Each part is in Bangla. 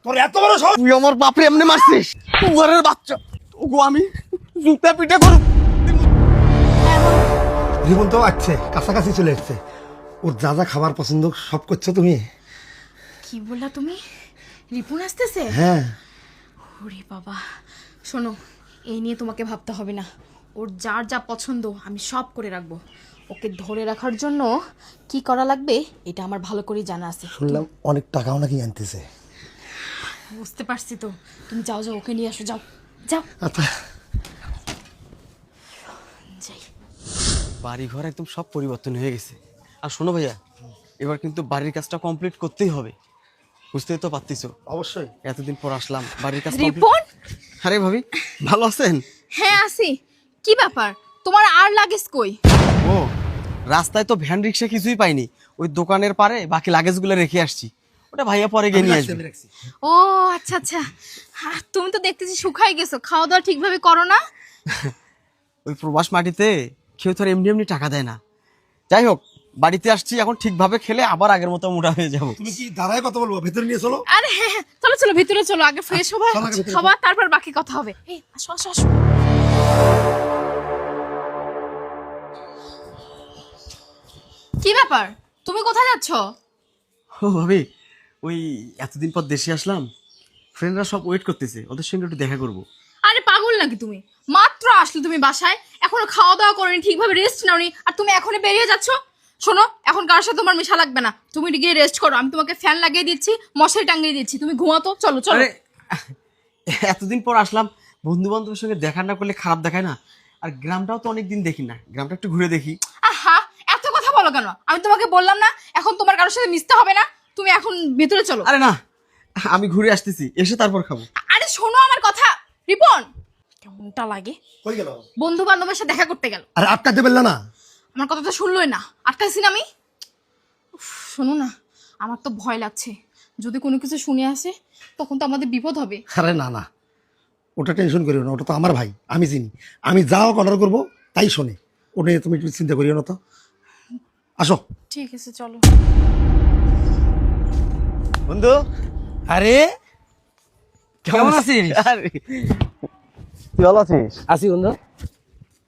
তোর এত বড় সাহস! তুই আমার বাপরে এমনি মারছিস? ঘরের বাচ্চা ওগো, আমি জুতা পিটা করব। রিপন তো আসছে, কাছাকাছি চলে এসছে। ওর যা যা খাবার পছন্দ সব করছো তুমি। কি বললা তুমি? রিপন আসতেছে? হ্যাঁ। ওরে বাবা, শোনো, এই নিয়ে তোমাকে ভাবতে হবে না। ওর যার যা পছন্দ আমি সব করে রাখবো। ওকে ধরে রাখার জন্য কি করা লাগবে এটা আমার ভালো করেই জানা আছে। শুনলাম অনেক টাকাও নাকি আনতেছে। বুঝতে পারছি তো। তুমি যাও যাও, ওকে নিয়ে আসো, যাও যাও। আচ্ছা। যাই। বাড়ি ঘর একদম সব পরিবর্তন হয়ে গেছে। আর শোনো ভাইয়া, এবার কিন্তু বাড়ির কাজটা কমপ্লিট করতেই হবে, বুঝতেই তো পারতিছো। অবশ্যই। এতদিন পর আসলাম, বাড়ির কাজ রিপন! আরে ভাবি, ভালো আছেন? হ্যাঁ আছি। কি ব্যাপার, তোমার আর লাগেজ কই? ও, রাস্তায় তো ভ্যান রিক্সা কিছুই পাইনি, ওই দোকানের পারে বাকি লাগেজগুলো রেখে আসছি। ওটা ভাইয়া পরে গিয়ে নিয়ে আসবে। ও আচ্ছা আচ্ছা, তুমি তো দেখতেছি শুকাই গেছো, খাওয়া দাওয়া ঠিকভাবে করো না। ওই প্রবাস মাটিতে কেউ তো আর এমনি এমনি টাকা দেয় না। যাই হোক, বাড়িতে আসছি, এখন ঠিকভাবে খেলে আবার আগের মতো মোটা হয়ে যাবো। তুমি কি দাঁড়ায় কথা বলবো? ভেতরে নিয়ে চলো। আরে হ্যাঁ হ্যাঁ, চলো চলো ভিতরে চলো, আগে ফ্রেশ হবা, চলো আগে ভিতরে খাবা, তারপর বাকি কথা হবে। এই আসো আসো আসো। কি ব্যাপার, তুমি কোথায় যাচ্ছ? ও ভাবি, ওই এতদিন পর দেশে আসলাম, ফ্রেন্ডরা সব ওয়েট করতেছে, ওদের সঙ্গে একটু দেখা করবো। আরে পাগল নাকি তুমি? মাত্র আসলে তুমি বাসায়, এখনো খাওয়া দাওয়া করোনি, ঠিকভাবে রেস্ট নাওনি, আর তুমি এখনই বেরিয়ে যাচ্ছ? শোনো, এখন কারোর সাথে তোমার মেশা লাগবে না, তুমি গিয়ে রেস্ট করো। আমি তোমাকে ফ্যান লাগিয়ে দিচ্ছি, মশারি টাঙিয়ে দিচ্ছি, তুমি ঘুমাতো। চলো চলো। আরে এতদিন পর আসলাম, বন্ধু বান্ধবের সঙ্গে দেখা না করলে খারাপ দেখায় না? আর গ্রামটাও তো অনেকদিন দেখি না, গ্রামটা একটু ঘুরে দেখি। আহা, এত কথা বলো কেন? আমি তোমাকে বললাম না এখন তোমার কারোর সাথে মিশতে হবে না, তুমি এখন ভিতরে চলো। আরে না, আমি ঘুরে আসতেছি, এসে তারপর খাবো। আরে শোনো আমার কথা। রিপন, কেমনটা লাগে? কই গেল? বন্ধু বান্ধবের সাথে দেখা করতে গেল। আরে আটকাতে পারলে না? আমার কথা তো শুনলোই না, আটকাইছি না আমি। উফ, শোনো না, আমার তো ভয় লাগছে, যদি কোনো কিছু শুনে আসে তখন তো আমাদের বিপদ হবে। আরে না না, ওটা টেনশন করিও না, ওটা তো আমার ভাই, আমি চিনি। আমি যা অর্ডার করবো তাই শোনে। ও নিয়ে তুমি একটু চিন্তা করিও না তো। আসো। ঠিক আছে চলো। বন্ধু, আরে কেমন আছিস? আরে, তুই ভালো আছিস? আছি বন্ধু,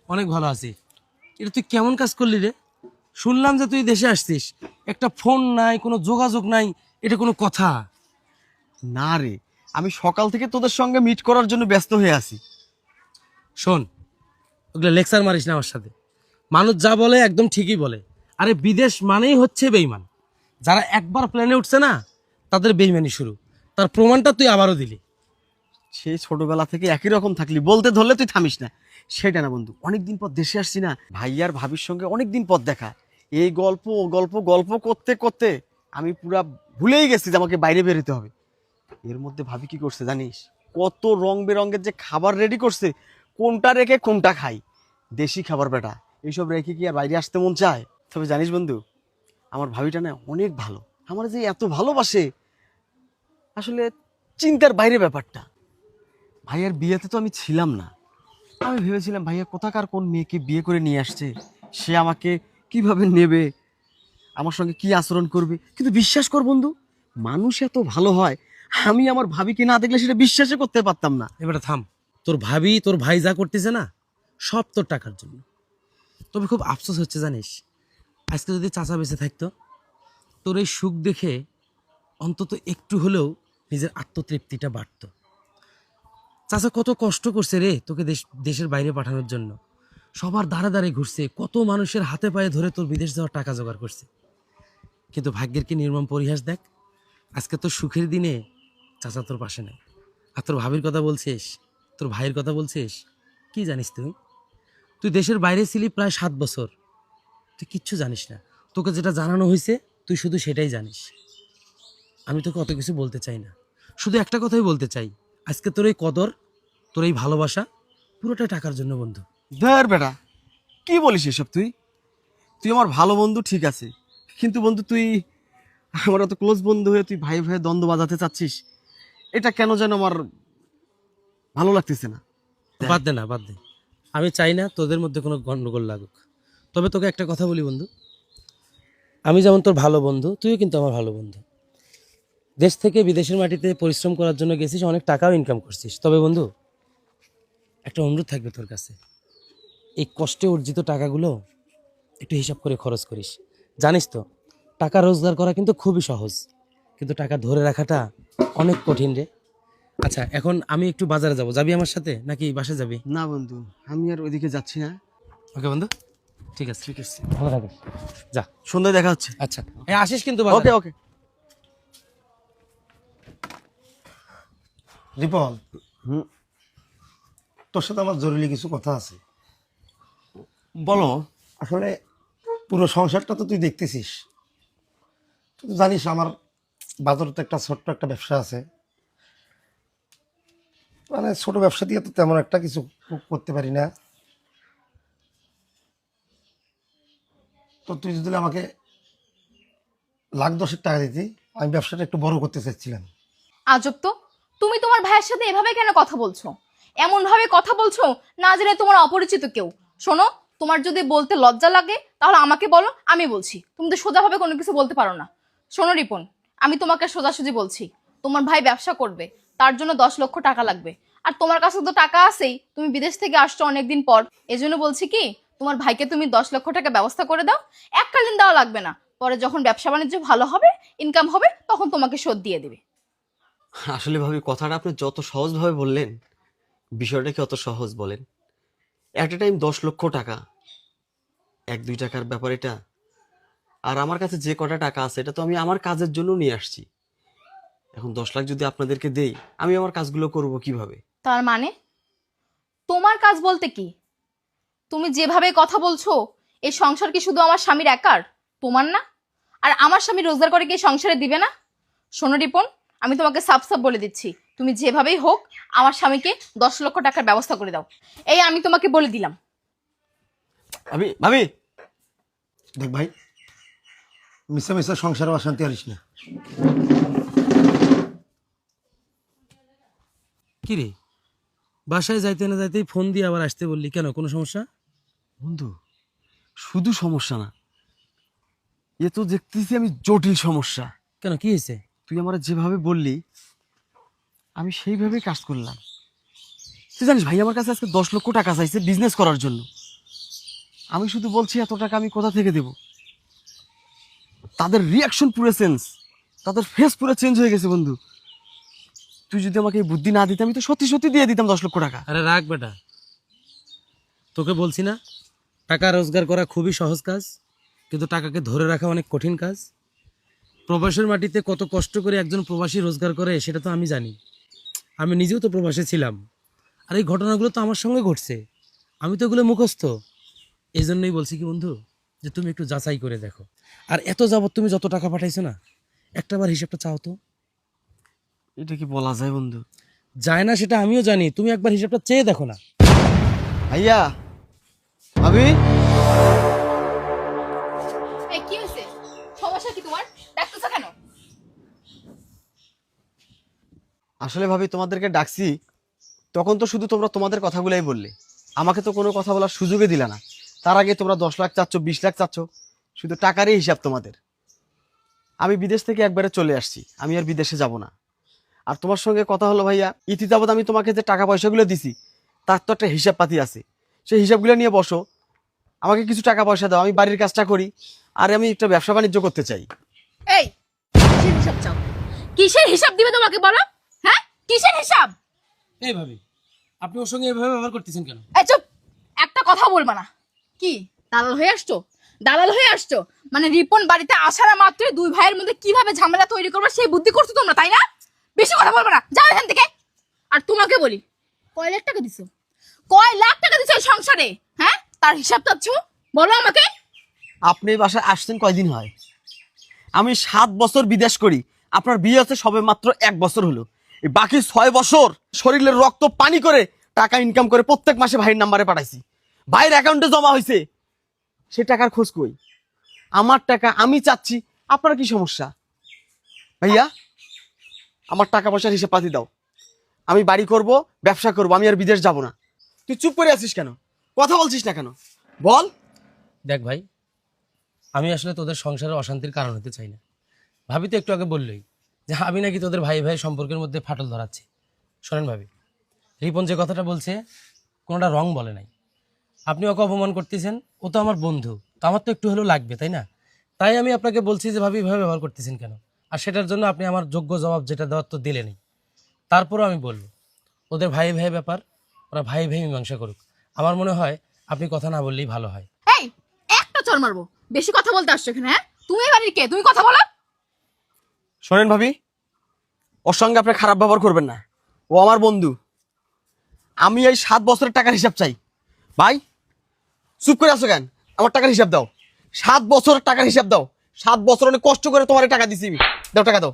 অনেক ভালো আছি। এটা তুই কেমন কাজ করলি রে? শুনলাম যে তুই দেশে আসছিস, একটা ফোন নাই, কোনো যোগাযোগ নাই, এটা কোনো কথা? না রে, আমি সকাল থেকে তোদের সঙ্গে মিট করার জন্য ব্যস্ত হয়ে আছি। শোন, ওগুলো লেকচার মারিস না আমার সাথে। মানুষ যা বলে একদম ঠিকই বলে। আরে বিদেশ মানেই হচ্ছে বেইমান। যারা একবার প্লেনে উঠছে না, তাদের বেইমানি শুরু। তার প্রমাণটা তুই আবারও দিলি। সেই ছোটবেলা থেকে একই রকম থাকলি, বলতে ধরলে তুই থামিস না। সেটা না বন্ধু, অনেকদিন পর দেশে আসছি না, ভাইয়ার ভাবির সঙ্গে অনেকদিন পর দেখা। এই গল্প ও গল্প গল্প করতে করতে আমি পুরা ভুলেই গেছি যে আমাকে বাইরে বেরোতে হবে। এর মধ্যে ভাবি কি করছে জানিস? কত রং বেরঙের যে খাবার রেডি করছে, কোনটা রেখে কোনটা খাই। দেশি খাবার বেটা, এইসব রেখে কি আর বাইরে আসতে মন চায়? তবে জানিস বন্ধু, আমার ভাবিটা না অনেক ভালো, আমার যে এত ভালোবাসে, আসলে চিন্তার বাইরে ব্যাপারটা। ভাইয়ার বিয়েতে তো আমি ছিলাম না, আমি ভেবেছিলাম ভাইয়া কোথাকার কোন মেয়েকে বিয়ে করে নিয়ে আসছে, সে আমাকে কিভাবে নেবে, আমার সঙ্গে কি আচরণ করবে। কিন্তু বিশ্বাস কর বন্ধু, মানুষ এত ভালো হয়, আমি আমার ভাবিকে না দেখলে সেটা বিশ্বাসই করতে পারতাম না। এবারে থাম। তোর ভাবি, তোর ভাই যা করতেছে না, সব তোর টাকার জন্য। তবে খুব আফসোস হচ্ছে জানিস, আজকে যদি চাচা বেঁচে থাকতো, তোর এই সুখ দেখে অন্তত একটু হলেও নিজের আত্মতৃপ্তিটা বাড়তো। চাচা কত কষ্ট করছে রে তোকে দেশের বাইরে পাঠানোর জন্য। সবার দ্বারে দ্বারে ঘুরছে, কত মানুষের হাতে পায়ে ধরে তোর বিদেশ যাওয়ার টাকা জোগাড় করছে। কিন্তু ভাগ্যের কি নির্মম পরিহাস দেখ, আজকে তোর সুখের দিনে চাচা তোর পাশে নেই। আর তোর ভাবির কথা বলছিস, তোর ভাইয়ের কথা বলছিস, কি জানিস তুই? তুই দেশের বাইরে ছিলি প্রায় 7 বছর, তুই কিচ্ছু জানিস না। তোকে যেটা জানানো হয়েছে তুই শুধু সেটাই জানিস। আমি তোকে অত কিছু বলতে চাই না, শুধু একটা কথাই বলতে চাই, আজকে তোর এই কদর, তোর এই ভালোবাসা পুরোটাই টাকার জন্য বন্ধু। ধর বেটা, কি বলিস এসব? তুই তুই আমার ভালো বন্ধু ঠিক আছে, কিন্তু বন্ধু তুই আমার এত ক্লোজ বন্ধু হয়ে তুই ভাই ভাইয়ের দ্বন্দ্ব বাজাতে চাচ্ছিস, এটা কেন যেন আমার ভালো লাগতেছে না। বাদ দে না, বাদ দে। আমি চাই না তোদের মধ্যে কোনো গন্ডগোল লাগুক। তবে তোকে একটা কথা বলি বন্ধু, আমি যেমন তোর ভালো বন্ধু, তুইও কিন্তু আমার ভালো বন্ধু। দেশ থেকে বিদেশের মাটিতে পরিশ্রম করার জন্য গেছিস, অনেক টাকাও ইনকাম করছিস। তবে বন্ধু, একটা অনুরোধ থাকবে তোর কাছে, এই কষ্টে অর্জিত টাকাগুলো একটু হিসাব করে খরচ করিস। জানিস তো, টাকা রোজগার করা কিন্তু খুবই সহজ, কিন্তু টাকা ধরে রাখাটা অনেক কঠিন রে। আচ্ছা, এখন আমি একটু বাজারে যাব, যাবি আমার সাথে নাকি বাসে যাবি? না বন্ধু, আমি আর ওইদিকে যাচ্ছি না। ওকে বন্ধু, ঠিক আছে, ঠিক আছে, ভালো থাকিস, যা। সন্ধ্যায় দেখা হচ্ছে। আচ্ছা, আসিস কিন্তু ওকে বাজারে। ওকে। রিপন, হুম, তোর সাথে আমার জরুরি কিছু কথা আছে। বলো। আসলে পুরো সংসারটা তো তুই দেখতেছিস, তুই তো জানিস আমার বাজারে তো একটা ছোট্ট একটা ব্যবসা আছে। মানে ছোট ব্যবসা দিয়ে তো তেমন একটা কিছু করতে পারি না। তো তুই যদি আমাকে 1,10,000 টাকা দিতি, আমি ব্যবসাটা একটু বড় করতে চাচ্ছিলাম। আজব তো, তুমি তোমার ভাইয়ের সাথে এভাবে কেন কথা বলছো? এমন ভাবে কথা বলছো না জানে তোমার অপরিচিত কেউ। শোনো, তোমার যদি বলতে লজ্জা লাগে তাহলে আমাকে বলো, আমি বলছি। তুমি তো সোজাভাবে কোনো কিছু বলতে পারো না। শোনো রিপন, আমি তোমাকে সোজাসুজি বলছি, তোমার ভাই ব্যবসা করবে, তার জন্য 10 লক্ষ টাকা লাগবে। আর তোমার কাছে তো টাকা আছেই, তুমি বিদেশ থেকে আসছো অনেকদিন পর। এজন্য বলছি কি, তোমার ভাইকে তুমি 10 লক্ষ টাকা ব্যবস্থা করে দাও। এককালীন দেওয়া লাগবে না, পরে যখন ব্যবসা বাণিজ্য ভালো হবে, ইনকাম হবে, তখন তোমাকে শোধ দিয়ে দেবে। আসলে ভাবি, কথাটা আপনি যত সহজভাবে বললেন, বিষয়টা কি অত সহজ বলেন? একটা টাইম 10 লক্ষ টাকা, 1-2 টাকার ব্যাপার এটা। আর আমার কাছে যে কটা টাকা আছে এটা তো আমি আমার কাজের জন্য নিয়ে আসছি। এখন 10 লাখ যদি আপনাদেরকে দেই, আমি আমার কাজগুলো করব কিভাবে? তার মানে তোমার কাজ বলতে কি? তুমি যেভাবে কথা বলছো, এই সংসার কি শুধু আমার স্বামীর একার? তোমার না? আর আমার স্বামী রোজগার করে কি এই সংসারে দিবে না? শোনো রিপন, আমি তোমাকে সাফ সাফ বলে দিচ্ছি, তুমি যেভাবেই হোক আমার স্বামীকে 10 লক্ষ টাকার ব্যবস্থা করে দাও। এই আমি তোমাকে বলে দিলাম। ভাবি ভাবি, দেখ ভাই, মিশা মিশা সংসারে অশান্তি আনিস না। কি রে, বাসায় যাইতে না যাইতেই ফোন দিয়ে আবার আসতে বললি কেন? কোনো সমস্যা? বন্ধু, শুধু সমস্যা না, এ তো দেখতেছি আমি জটিল সমস্যা। কেন, কি হয়েছে? তুই আমার যেভাবে বললি আমি সেইভাবেই কাজ করলাম। তুই জানিস ভাই, আমার কাছে আজকে 10 লক্ষ টাকা চাইছে বিজনেস করার জন্য। আমি শুধু বলছি এত টাকা আমি কোথা থেকে দেব। তাদের রিয়াকশন পুরো চেঞ্জ, তাদের ফেস পুরো চেঞ্জ হয়ে গেছে বন্ধু। তুই যদি আমাকে এই বুদ্ধি না দিতে, আমি তো সত্যি সত্যি দিয়ে দিতাম 10 লক্ষ টাকা। আরে রাখ বেটা, তোকে বলছি না, টাকা রোজগার করা খুবই সহজ কাজ, কিন্তু টাকাকে ধরে রাখা অনেক কঠিন কাজ। প্রবাসের মাটিতে কত কষ্ট করে একজন প্রবাসী রোজগার করে সেটা তো আমি জানি। আমি নিজেও তো প্রবাসে ছিলাম, আর এই ঘটনাগুলো তো আমার সঙ্গে ঘটছে, আমি তো এগুলো মুখস্থ। এই জন্যই বলছি কি বন্ধু, যে তুমি একটু যাচাই করে দেখো। আর এত যাবত তুমি যত টাকা পাঠাইছো না, একটাবার হিসাবটা চাও তো। এটা কি বলা যায় বন্ধু? যায় না সেটা আমিও জানি, তুমি একবার হিসাবটা চেয়ে দেখো না। ভাইয়া, ভাবি, এই কি হয়েছে? সমস্যা কি তোমার? ডাকতেছো কেন? আসলে ভাবি তোমাদেরকে ডাকছি, তখন তো শুধু তোমরা তোমাদের কথাগুলাই বললে, আমাকে তো কোনো কথা বলার সুযোগই দিলা না। তার আগে তোমরা 10 লাখ চাচ্ছ, 20 লাখ চাচ্ছ, শুধু টাকারই হিসাব তোমাদের। আমি বিদেশ থেকে একবারে চলে আসছি, আমি আর বিদেশে যাব না। আর তোমার সঙ্গে কথা হলো ভাইয়া, ইতি যাবৎ আমি তোমাকে যে টাকা পয়সাগুলো দিছি তার তো একটা হিসাব পাতি আছে, সেই হিসাবগুলো নিয়ে বসো। আমাকে কিছু টাকা পয়সা দাও, আমি বাড়ির কাজটা করি, আর আমি একটা ব্যবসা বাণিজ্য করতে চাই। এই কিসের হিসাব চাও? কিসের হিসাব দিবে তোমাকে বলো? হ্যাঁ, কিসের হিসাব? এই ভাবি, আপনি ওর সঙ্গে এভাবে ব্যবহার করতেছেন কেন? এই চুপ, একটা কথা বলবা না। কি দালাল হয়ে আসছো? দালাল হয়ে আসছো মানে রিপন বাড়িতে আসার মাত্র দুই ভাইয়ের মধ্যে কিভাবে ঝামেলা তৈরি করবে সেই বুদ্ধি করছো তোমরা, তাই না? বেশি কথা বলবা না, যাও এখান থেকে। আর তোমাকে বলি, কয় লাখ টাকা দিছো? কয় লাখ টাকা দিছো এই সংসারে? হ্যাঁ, তার হিসাব চাচ্ছ? বলো আমাকে। আপনি এই বাসায় আসছেন কয়দিন হয়? আমি 7 বছর বিদেশ করি, আপনার বিয়ে হচ্ছে সবে মাত্র 1 বছর হলো। এই বাকি 6 বছর শরীরের রক্ত পানি করে টাকা ইনকাম করে প্রত্যেক মাসে ভাইয়ের নাম্বারে পাঠাইছি, ভাইয়ের অ্যাকাউন্টে জমা হয়েছে। সে টাকার খোঁজ কই? আমার টাকা আমি চাচ্ছি, আপনার কি সমস্যা? ভাইয়া, আমার টাকা পয়সার হিসেব পাতি দাও, আমি বাড়ি করব, ব্যবসা করব, আমি আর বিদেশ যাব না। তুই চুপ করে আছিস কেন? কথা বলছিস না কেন? বল। দেখ ভাই, আমি আসলে তোদের সংসারে অশান্তির কারণ হতে চাই না। ভাবি তো একটু আগে বললই যে আমি নাকি তোদের ভাই ভাই সম্পর্কের মধ্যে ফাটল ধরাচ্ছি। শোনেন ভাবি, রিপন যে কথাটা বলছে কোনোটা রং বলে নাই। আপনি ওকে অপমান করতেছেন, ও তো আমার বন্ধু, তো আমার তো একটু হলেও লাগবে, তাই না? তাই আমি আপনাকে বলছি যে ভাবি এভাবে ব্যবহার করতেছেন কেন? আর সেটার জন্য আপনি আমার যোগ্য জবাব যেটা দেওয়ার তো দিলেনই। তারপরেও আমি বলবো, ওদের ভাই ভাই ব্যাপার, ওরা ভাই ভাই মীমাংসা করুক। আমার মনে হয় আপনি কথা না বললেই ভালো হয়। এই, একটা চড় মারবো। বেশি কথা বলতে আসছো এখানে, হ্যাঁ? তুমি এই বাড়ির কে? তুমি কথা বলো। শোনেন ভাবি, ওর সঙ্গে আপনি খারাপ ব্যবহার করবেন না। ও আমার বন্ধু। আমি এই 7 বছরের টাকার হিসাব চাই। ভাই চুপ করে আছো কেন? আমার টাকার হিসাব দাও। 7 বছরের টাকার হিসাব দাও। 7 বছর অনেক কষ্ট করে তোমার টাকা দিছি আমি। দাও, টাকা দাও।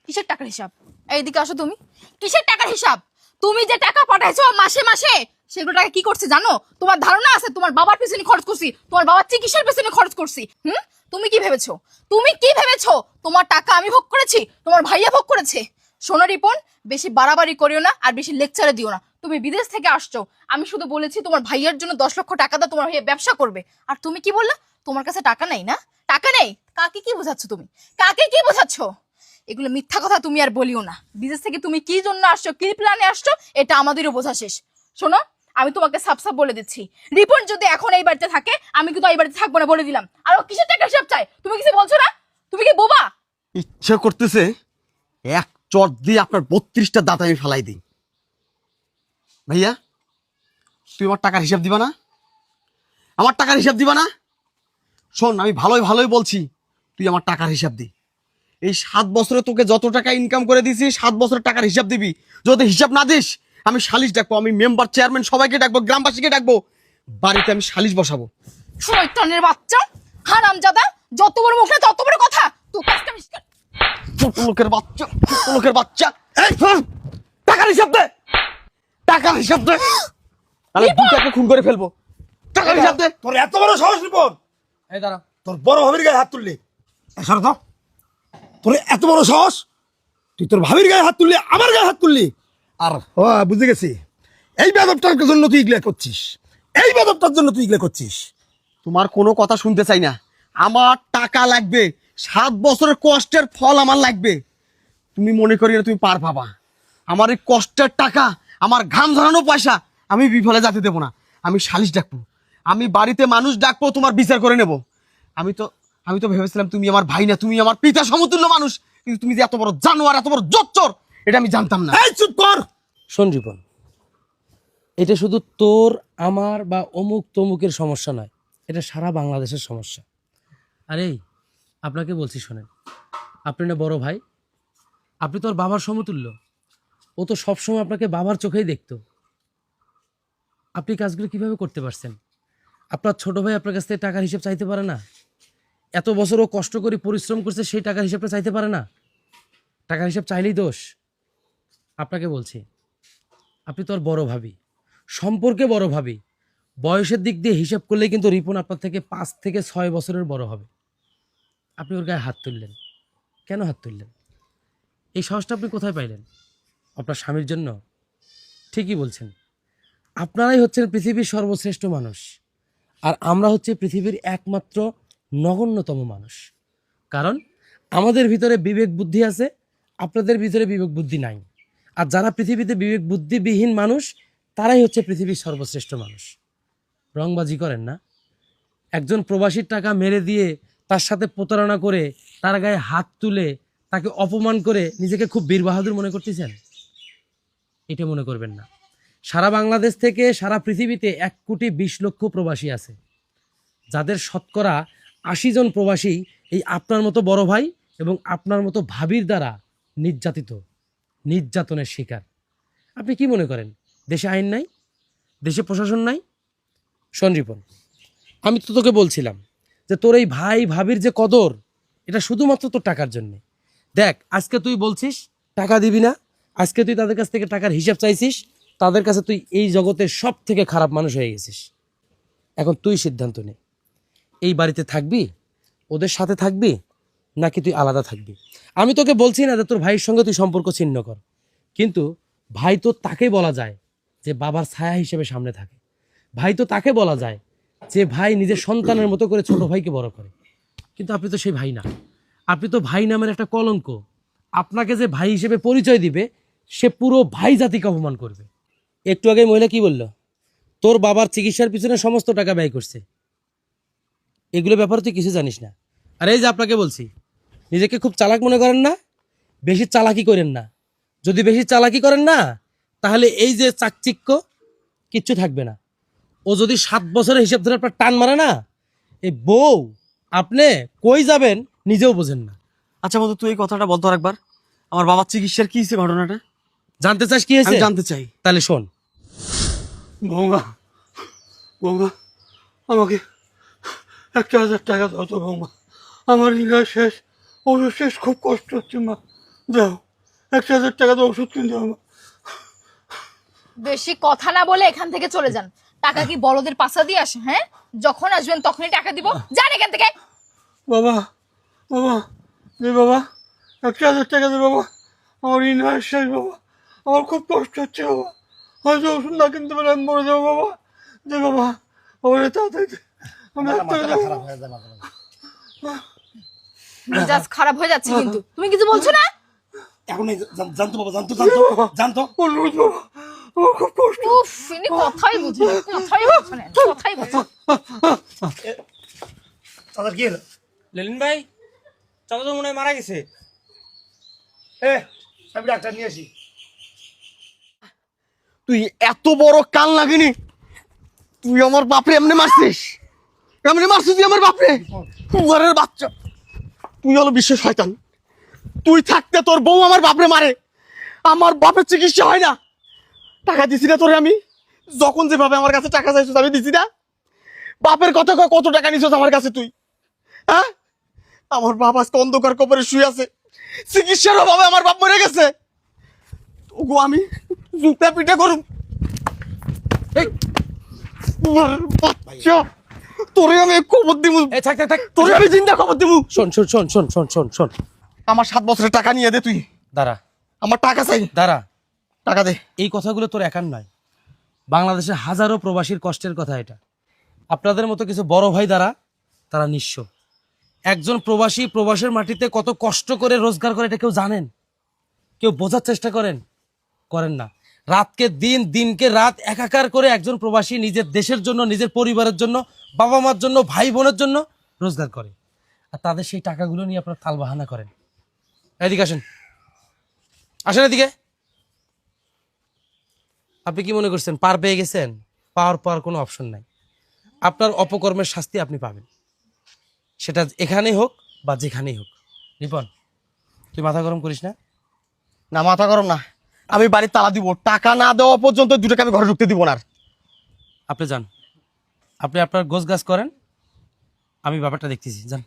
কিসের টাকার হিসাব? এইদিকে আসো তুমি। কিসের টাকার হিসাব? তুমি যে টাকা পাঠাইছো মাসে মাসে, সেগুলো টাকা কি করছে জানো? তোমার ধারণা আছে? তোমার বাবার পিছনে খরচ করছি, তোমার বাবার চিকিৎসার পিছনে খরচ করছি। তুমি কি ভেবেছো? তুমি কি ভেবেছো তোমার টাকা আমি ভোগ করেছি, তোমার ভাইয়া ভোগ করেছে? শোনো রিপন, বেশি বাড়াবাড়ি করিও না, আর বেশি লেকচারে দিও না। তুমি বিদেশ থেকে আসছো, আমি শুধু বলেছি তোমার ভাইয়ের জন্য 10 লক্ষ টাকা দাও, তোমার ভাইয়া ব্যবসা করবে। আর তুমি কি বললা? তোমার কাছে টাকা নেই না? টাকা নেই? কাকে কি বোঝাচ্ছ তুমি? কাকে কি বোঝাচ্ছ? এগুলো মিথ্যা কথা তুমি আর বলিও না। বিদেশ থেকে তুমি কি জন্য আসছো, কি প্ল্যানে আসছো, এটা আমাদেরও বোঝা শেষ। শোনো, আমি তোমাকে সাফ সাফ বলে দিচ্ছি, রিপন যদি এখন এই বাড়িতে থাকে, আমি কিন্তু এই বাড়িতে থাকবো না, বলে দিলাম। আর ও কিসের টাকা হিসাব চাই? তুমি কিছু বলছো না? তুমি কি বোবা? ইচ্ছে করতেছে এক চট দিয়ে আপনার 32টা দাঁত আমি ফেলাই দিই। ভাইয়া, তুই আমার টাকার হিসাব দিবা না? আমার টাকার হিসাব দিবা না? শোন, আমি ভালোই ভালোই বলছি, তুই আমার টাকার হিসাব দি। এই 7 বছরে তোকে যত টাকা ইনকাম করে দিছি, 7 বছরের টাকার হিসাব দিবি। যদি হিসাব না দিস, আমি সালিশ ডাকবো, আমি মেম্বার চেয়ারম্যান সবাইকে ডাকবো, গ্রামবাসীকে ডাকবো, বাড়িতে আমি সালিশ বসাবো। শয়তানের বাচ্চা, হারামজাদা, যত বড় মুখ না তত বড় কথা। তো কাজটা ছোট লোকের বাচ্চা, ছোট লোকের বাচ্চা। এই, টাকার হিসাব দে, টাকার হিসাব দে, তাহলে দুটাকে খুন করে ফেলবো। টাকার হিসাব দে। তোর এত বড় সাহস রিপন, এই দাঁড়া, তোর বড় ভাবির গায়ে হাত তুললি? সর তো। তোর এত বড় সাহস, তুই তোর ভাবির গায়ে হাত তুললি, আমার গায়ে হাত তুললি। আর ও বুঝে গেছি, এই বেদবটার জন্য তুই ইগলা করছিস, এই বেদবটার জন্য তুই ইগলা করছিস। তোমার কোনো কথা শুনতে চাই না। আমার টাকা লাগবে, 7 বছরের কষ্টের ফল আমার লাগবে। তুমি মনে করি না তুমি পার পাবা? আমার এই কষ্টের টাকা, আমার ঘাম ঝরানো পয়সা আমি বিফলে যেতে দেবো না। আমি সালিশ ডাকবো, আমি বাড়িতে মানুষ ডাকবো, তোমার বিচার করে নেব। আমি তো ভেবেছিলাম তুমি আমার ভাই না, তুমি আমার পিতা সমতুল্য মানুষ, কিন্তু তুমি যে এত বড় জানোয়ার, এত বড় জচ্চর, এটা আমি জানতাম না। এই চুপ কর। শোন রিপন, এটা শুধু তোর আমার বা অমুক তমুকের সমস্যা নয়, এটা সারা বাংলাদেশের সমস্যা। আরে আপনাকে বলছি শোনেন, আপনি না বড় ভাই, আপনি তোর বাবার সমতুল্য। ও তো সবসময় আপনাকে বাবার চোখেই দেখতো। আপনি কাজগুলো কিভাবে করতে পারছেন? আপনার ছোট ভাই আপনার কাছ থেকে টাকার হিসাব চাইতে পারে না? এত বছর ও কষ্ট করে পরিশ্রম করছে, সেই টাকার হিসাবটা চাইতে পারে না? টাকার হিসাব চাইলেই দোষ? আপনাকে বলছি, আপনি তো আর বড় ভাবি, সম্পর্কে বড় ভাবি, বয়সের দিক দিয়ে হিসাব করলে কিন্তু রিপন আপনার থেকে 5 থেকে 6 বছরের বড় হবে। আপনি ওর গায়ে হাত তুললেন কেন? হাত তুললেন, এই সাহসটা আপনি কোথায় পাইলেন? আপনার স্বামীর জন্য? ঠিকই বলছেন, আপনারাই হচ্ছেন পৃথিবীর সর্বশ্রেষ্ঠ মানুষ, আর আমরা হচ্ছে পৃথিবীর একমাত্র নগণ্যতম মানুষ। কারণ আমাদের ভিতরে বিবেক বুদ্ধি আছে, আপনাদের ভিতরে বিবেক বুদ্ধি নাই। আর যারা পৃথিবীতে বিবেক বুদ্ধিবিহীন মানুষ, তারাই হচ্ছে পৃথিবীর সর্বশ্রেষ্ঠ মানুষ। রংবাজি করেন না। একজন প্রবাসীর টাকা মেরে দিয়ে, তার সাথে প্রতারণা করে, তার গায়ে হাত তুলে, তাকে অপমান করে নিজেকে খুব বীর বাহাদুর মনে করতেছেন? এটা মনে করবেন না। সারা বাংলাদেশ থেকে সারা পৃথিবীতে 1,20,00,000 প্রবাসী আছে, যাদের শতকরা 80 জন প্রবাসী এই আপনার মতো বড় ভাই এবং আপনার মতো ভাবির দ্বারা নির্যাতনের শিকার। আপনি কি মনে করেন দেশে আইন নাই, দেশে প্রশাসন নাই? শোন রিপন, আমি তো তোকে বলছিলাম যে তোর এই ভাই ভাবির যে কদর, এটা শুধুমাত্র তোর টাকার জন্যে। দেখ, আজকে তুই বলছিস টাকা দিবি না, আজকে তুই তাদের কাছ থেকে টাকার হিসাব চাইছিস, তাদের কাছে তুই এই জগতের সব থেকে খারাপ মানুষ হয়ে গেছিস। এখন তুই সিদ্ধান্ত নে, এই বাড়িতে থাকবি, ওদের সাথে থাকবি, নাকি তুই আলাদা থাকবি। আমি তোকে বলছি না যে তোর ভাইয়ের সঙ্গে তুই সম্পর্ক ছিন্ন কর, কিন্তু ভাই তো তাকেই বলা যায় যে বাবার ছায়া হিসেবে সামনে থাকে। ভাই তো তাকে বলা যায় যে ভাই নিজের সন্তানের মতো করে ছোট ভাইকে বড় করে। কিন্তু আপনি তো সেই ভাই না, আপনি তো ভাই নামের একটা কলঙ্ক। আপনাকে যে ভাই হিসেবে পরিচয় দিবে সে পুরো ভাই জাতিকে অপমান করবে। একটু আগে মহিলা কি বলল, তোর বাবার চিকিৎসার পিছনে সমস্ত টাকা ব্যয় করছে। এগুলো ব্যাপারে তুই কিছু জানিস না। আর এই যে আপনাকে বলছি, নিজেকে খুব চালাক মনে করেন না, বেশি চালাকি করেন না। যদি বেশি চালাকি করেন না, তাহলে এই যে চাকচিক্য কিচ্ছু থাকবে না। ও যদি 7 বছরের হিসাব ধরে আপনার টান মারে না, এই বউ আপনি কই যাবেন নিজেও বোঝেন না। আচ্ছা বন্ধু, তুই এই কথাটা বলতো একবার। আমার বাবার চিকিৎসার কি হয়েছে ঘটনাটা? জানতে চাস কি আমি হয়েছে? জানতে চাই। তাহলে শোন। বৌমা, বৌমা, আমাকে 1,000 টাকা দাও তো বৌমা। আমার ইলাজ শেষ, ওষুধ শেষ, খুব কষ্ট হচ্ছে মা। দাও 1,000 টাকা দাও, ওষুধ কিনতে হবে। বেশি কথা না বলে এখান থেকে চলে যান। টাকা কি বড়দের পাশা দিয়ে আসে? হ্যাঁ, যখন আসবেন তখনই টাকা দিব। যান এখান থেকে। বাবা, বাবা, দে বাবা, 1,000 টাকা দে বাবা। আমার ইলাজ শেষ বাবা, আমার খুব কষ্ট হচ্ছে বাবা। হয়তো ওষুধ না কিনতে পারলে আমি মরে যাবো বাবা। দে বাবা, বাবা রে তাড়াতাড়ি দে। আমি ডাক্তারে যাবো। মেজাজ খারাপ হয়ে যাচ্ছে কিন্তু। তুমি কিছু বলছো না? এখন জানতো বাবা, জানতো। অনুরোধ বাবা, আমার খুব কষ্ট। উফ, ইনি কথাই বুঝে না, কথাই বুঝে না, কথাই বুঝে না। চাচার কি হলো? লেলিন ভাই, চাচা তো মনে হয় মারা গেছে। আমি ডাক্তার নিয়ে আসি। তুই এত বড় কান লাগেনি, তুই আমার বাপরে এমনি মারছিস, এমনি মারছিস তুই আমার বাপরে। ঘরের বাচ্চা, তুই হলো বিশ্ব শয়তান। তুই থাকতে তোর বউ আমার বাপরে মারে, আমার বাপের চিকিৎসা হয় না। টাকা দিছি না তোরে আমি, যখন যেভাবে আমার কাছে টাকা চাইছিস আমি দিছি না। বাপের কথা কয়, কত টাকা নিছিস আমার কাছে তুই? হ্যাঁ, আমার বাপ আজকে অন্ধকার কবরে শুয়ে আছে, চিকিৎসার অভাবে আমার বাপ মরে গেছে। ওগো আমি জুতা পিঠা করুম। এই ঘরের বাচ্চা, তোরে আমি খবর দিব, এই থাক থাক থাক, তোরে আমি জিন্দা খবর দিব। শোন শোন শোন শোন শোন শোন শোন। আমার 7 বছরের টাকা নিয়ে দে তুই। দাঁড়া আমার টাকা চাই, দাঁড়া। টাকা দে। এই কথাগুলো তোর একার নয়, বাংলাদেশে হাজারো প্রবাসীর কষ্টের কথা এটা। আপনাদের মতো কিছু বড় ভাই দ্বারা তারা নিঃস্ব। একজন প্রবাসী প্রবাসের মাটিতে কত কষ্ট করে রোজগার করে এটা কেউ জানেন? কেউ বোঝার চেষ্টা করেন না। রাতকে দিন, দিনকে রাত একাকার করে একজন প্রবাসী নিজের দেশের জন্য, নিজের পরিবারের জন্য, বাবা মার জন্য, ভাই বোনের জন্য রোজগার করে। আর তাদের সেই টাকাগুলো নিয়ে আপনারা তালবাহানা করেন। এদিকে আসেন, আসেন এদিকে। আপনি কি মনে করছেন পার পেয়ে গেছেন? পাওয়ার কোনো অপশন নাই। আপনার অপকর্মের শাস্তি আপনি পাবেন, সেটা এখানেই হোক বা যেখানেই হোক। রিপন, তুই মাথা গরম করিস না। না মাথা গরম না, আমি বাড়ির তালা দিব। টাকা না দেওয়া পর্যন্ত দুটোকে আমি ঘরে ঢুকতে দিব না। আপনি যান, আপনি আপনার গোছ গাছ করেন, আমি ব্যাপারটা দেখতেছি, যান।